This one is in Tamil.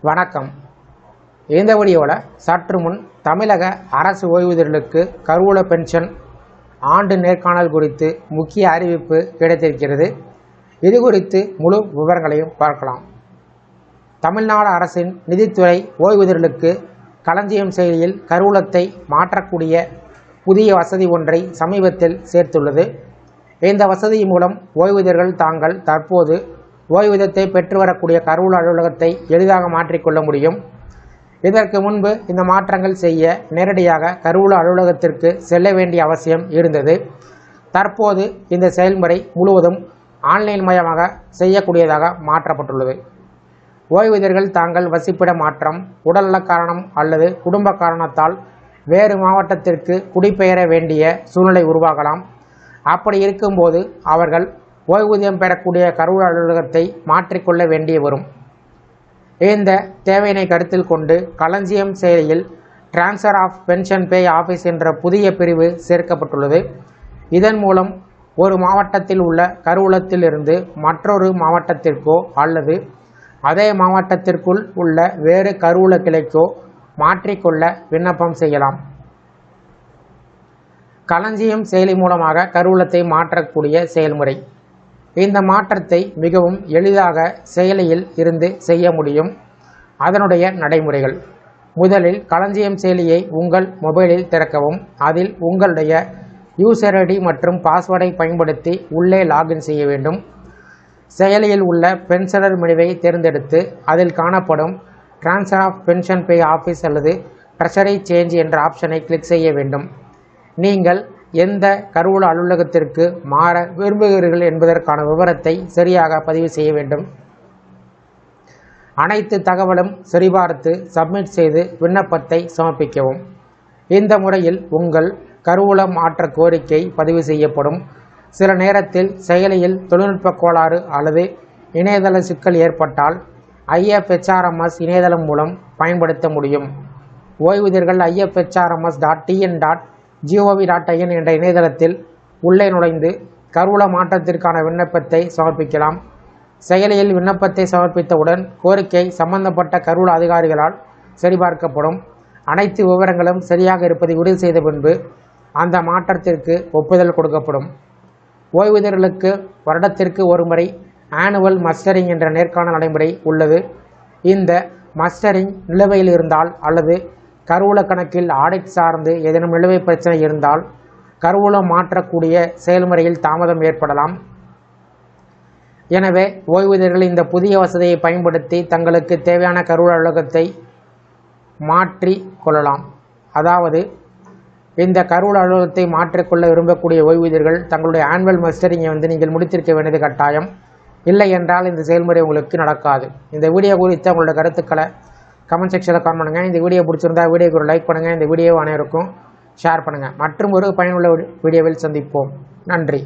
வணக்கம். இந்த வீடியோவில் சற்று முன் தமிழக அரசு ஓய்வூதியர்களுக்கு கருவூல பென்ஷன் ஆண்டு நேர்காணல் குறித்து முக்கிய அறிவிப்பு கிடைத்திருக்கிறது. இது குறித்து முழு விவரங்களையும் பார்க்கலாம். தமிழ்நாடு அரசின் நிதித்துறை ஓய்வூதியர்களுக்கு களஞ்சியம் செயலியில் கருவூலத்தை மாற்றக்கூடிய புதிய வசதி ஒன்றை சமீபத்தில் சேர்த்துள்ளது. இந்த வசதி மூலம் ஓய்வூதியர்கள் தாங்கள் தற்போது ஓய்வூதியத்தை பெற்று வரக்கூடிய கருவூல அலுவலகத்தை எளிதாக மாற்றிக்கொள்ள முடியும். இதற்கு முன்பு இந்த மாற்றங்கள் செய்ய நேரடியாக கருவூல அலுவலகத்திற்கு செல்ல வேண்டிய அவசியம் இருந்தது. தற்போது இந்த செயல்முறை முழுவதும் ஆன்லைன் மயமாக செய்யக்கூடியதாக மாற்றப்பட்டுள்ளது. ஓய்வூதியர்கள் தாங்கள் வசிப்பிட மாற்றம், உடல்நல காரணம் அல்லது குடும்ப காரணத்தால் வேறு மாவட்டத்திற்கு குடிபெயர வேண்டிய சூழ்நிலை உருவாகலாம். அப்படி இருக்கும்போது அவர்கள் ஓய்வூதியம் பெறக்கூடிய கருவூல அலுவலகத்தை மாற்றிக்கொள்ள வேண்டிய வரும். இந்த தேவையினை கருத்தில் கொண்டு களஞ்சியம் செயலியில் transfer of pension pay office என்ற புதிய பிரிவு சேர்க்கப்பட்டுள்ளது. இதன் மூலம் ஒரு மாவட்டத்தில் உள்ள கருவூலத்தில் இருந்து மற்றொரு மாவட்டத்திற்கோ அல்லது அதே மாவட்டத்திற்குள் உள்ள வேறு கருவூல கிளைக்கோ மாற்றிக்கொள்ள விண்ணப்பம் செய்யலாம். களஞ்சியம் செயலி மூலமாக கருவூலத்தை மாற்றக்கூடிய செயல்முறை. இந்த மாற்றத்தை மிகவும் எளிதாக செயலியில் இருந்து செய்ய முடியும். அதனுடைய நடைமுறைகள்: முதலில் களஞ்சியம் செயலியை உங்கள் மொபைலில் திறக்கவும். அதில் உங்களுடைய யூசர் ஐடி மற்றும் பாஸ்வேர்டை பயன்படுத்தி உள்ளே லாகின் செய்ய வேண்டும். செயலியில் உள்ள பென்ஷனர் மெனுவை தேர்ந்தெடுத்து அதில் காணப்படும் transfer of pension pay office அல்லது ட்ரெஷரி சேஞ்ச் என்ற ஆப்ஷனை கிளிக் செய்ய வேண்டும். நீங்கள் எந்த கருவூல அலுவலகத்திற்கு மாற விரும்புகிறீர்கள் என்பதற்கான விவரத்தை சரியாக பதிவு செய்ய வேண்டும். அனைத்து தகவலும் சரிபார்த்து சப்மிட் செய்து விண்ணப்பத்தை சமர்ப்பிக்கவும். இந்த முறையில் உங்கள் கருவூல மாற்ற கோரிக்கை பதிவு செய்யப்படும். சில நேரத்தில் செயலியில் தொழில்நுட்ப கோளாறு அல்லது இணையதள சிக்கல் ஏற்பட்டால் IFHRMS இணையதளம் மூலம் பயன்படுத்த முடியும். ஓய்வூதியர்கள் ifhrms.tn.gov.in என்ற இணையதளத்தில் உள்ளே நுழைந்து கருவூல மாற்றத்திற்கான விண்ணப்பத்தை சமர்ப்பிக்கலாம். செயலியில் விண்ணப்பத்தை சமர்ப்பித்தவுடன் கோரிக்கை சம்பந்தப்பட்ட கருவூல அதிகாரிகளால் சரிபார்க்கப்படும். அனைத்து விவரங்களும் சரியாக இருப்பதை உறுதி செய்த பின்பு அந்த மாற்றத்திற்கு ஒப்புதல் கொடுக்கப்படும். ஓய்வூதியர்களுக்கு வருடத்திற்கு ஒருமுறை ஆனுவல் மஸ்டரிங் என்ற நேர்காணல் நடைமுறை உள்ளது. இந்த மஸ்டரிங் நிலுவையில் இருந்தால் அல்லது கருவூல கணக்கில் ஆடிட் சார்ந்து ஏதேனும் நிலுவை பிரச்சனை இருந்தால் கருவூலம் மாற்றக்கூடிய செயல்முறையில் தாமதம் ஏற்படலாம். எனவே ஓய்வூதியர்கள் இந்த புதிய வசதியை பயன்படுத்தி தங்களுக்கு தேவையான கருவூல அலுவலகத்தை மாற்றி கொள்ளலாம். அதாவது இந்த கருவூல அலுவலகத்தை மாற்றிக்கொள்ள விரும்பக்கூடிய ஓய்வூதியர்கள் தங்களுடைய ஆனுவல் மஸ்டரிங்கை நீங்கள் முடித்திருக்க வேண்டியது கட்டாயம். இல்லை என்றால் இந்த செயல்முறை உங்களுக்கு நடக்காது. இந்த வீடியோ குறித்த உங்களோட கருத்துக்களை கமெண்ட் செக்ஷனில் கமெண்ட் பண்ணுங்கள். இந்த வீடியோ பிடிச்சிருந்தா வீடியோக்கு ஒரு லைக் பண்ணுங்கள். இந்த வீடியோ அனைவருக்கும் ஷேர் பண்ணுங்கள். மற்றும் ஒரு பயனுள்ள வீடியோவில் சந்திப்போம். நன்றி.